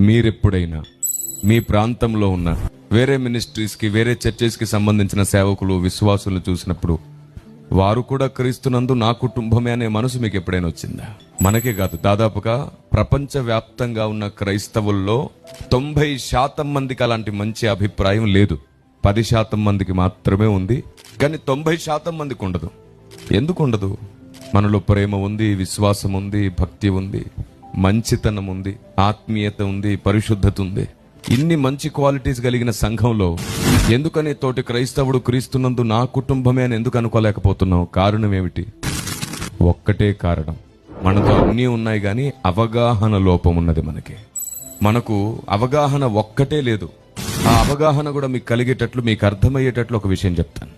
మీరెప్పుడైనా మీ ప్రాంతంలో ఉన్న వేరే మినిస్ట్రీస్కి, వేరే చర్చెస్కి సంబంధించిన సేవకులు, విశ్వాసులు చూసినప్పుడు వారు కూడా క్రీస్తునందు నా కుటుంబమే అనే మనసు మీకు ఎప్పుడైనా వచ్చిందా? మనకే కాదు, దాదాపుగా ప్రపంచవ్యాప్తంగా ఉన్న క్రైస్తవుల్లో 90% మందికి అలాంటి మంచి అభిప్రాయం లేదు. 10% మందికి మాత్రమే ఉంది. కానీ 90% మందికి ఉండదు. ఎందుకు ఉండదు? మనలో ప్రేమ ఉంది, విశ్వాసం ఉంది, భక్తి ఉంది, మంచితనం ఉంది, ఆత్మీయత ఉంది, పరిశుద్ధత ఉంది. ఇన్ని మంచి క్వాలిటీస్ కలిగిన సంఘంలో ఎందుకని తోటి క్రైస్తవుడు క్రీస్తునందు నా కుటుంబమే అని ఎందుకు అనుకోలేకపోతున్నావు? కారణం ఏమిటి? ఒక్కటే కారణం, మనతో అన్నీ ఉన్నాయి కానీ అవగాహన లోపం ఉన్నది. మనకు అవగాహన ఒక్కటే లేదు. ఆ అవగాహన కూడా మీకు కలిగేటట్లు, మీకు అర్థమయ్యేటట్లు ఒక విషయం చెప్తాను.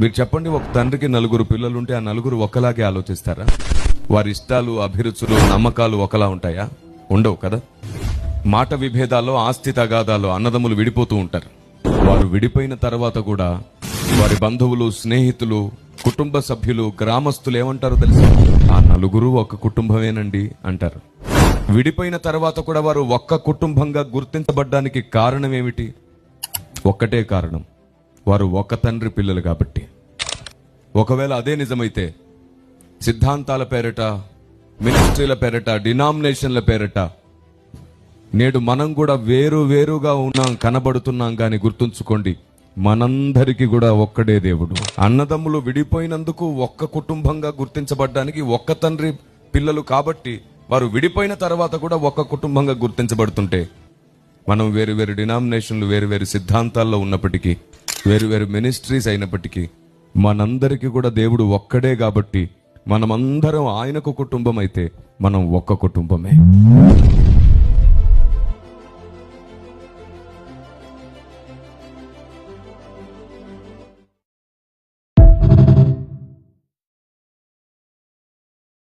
మీరు చెప్పండి, ఒక తండ్రికి 4 పిల్లలుంటే ఆ 4 ఒకలాగే ఆలోచిస్తారా? వారి ఇష్టాలు, అభిరుచులు, నమ్మకాలు ఒకలా ఉంటాయా? ఉండవు కదా. మాట విభేదాల్లో, ఆస్తి తగాదాల్లో అన్నదమ్ములు విడిపోతూ ఉంటారు. వారు విడిపోయిన తర్వాత కూడా వారి బంధువులు, స్నేహితులు, కుటుంబ సభ్యులు, గ్రామస్తులు ఏమంటారో తెలుసా? ఆ 4 ఒక కుటుంబమేనండి అంటారు. విడిపోయిన తర్వాత కూడా వారు ఒక్క కుటుంబంగా గుర్తించబడ్డానికి కారణం ఏమిటి? ఒక్కటే కారణం, వారు ఒక తండ్రి పిల్లలు కాబట్టి. ఒకవేళ అదే నిజమైతే సిద్ధాంతాల పేరిట, మినిస్ట్రీల పేరిట, డినామినేషన్ల పేరిట నేడు మనం కూడా వేరుగా ఉన్నాం, కనబడుతున్నాం. కానీ గుర్తుంచుకోండి, మనందరికీ కూడా ఒక్కడే దేవుడు. అన్నదమ్ములు విడిపోయినందుకు ఒక్క కుటుంబంగా గుర్తించబడ్డానికి ఒక్క తండ్రి పిల్లలు కాబట్టి వారు విడిపోయిన తర్వాత కూడా ఒక్క కుటుంబంగా గుర్తించబడుతుంటే, మనం వేరు డినామినేషన్లు, వేరు సిద్ధాంతాల్లో ఉన్నప్పటికీ, వేరు మినిస్ట్రీస్ అయినప్పటికీ మనందరికీ కూడా దేవుడు ఒక్కడే కాబట్టి మనమందరం ఆయనకు కుటుంబం అయితే మనం ఒక్క కుటుంబమే.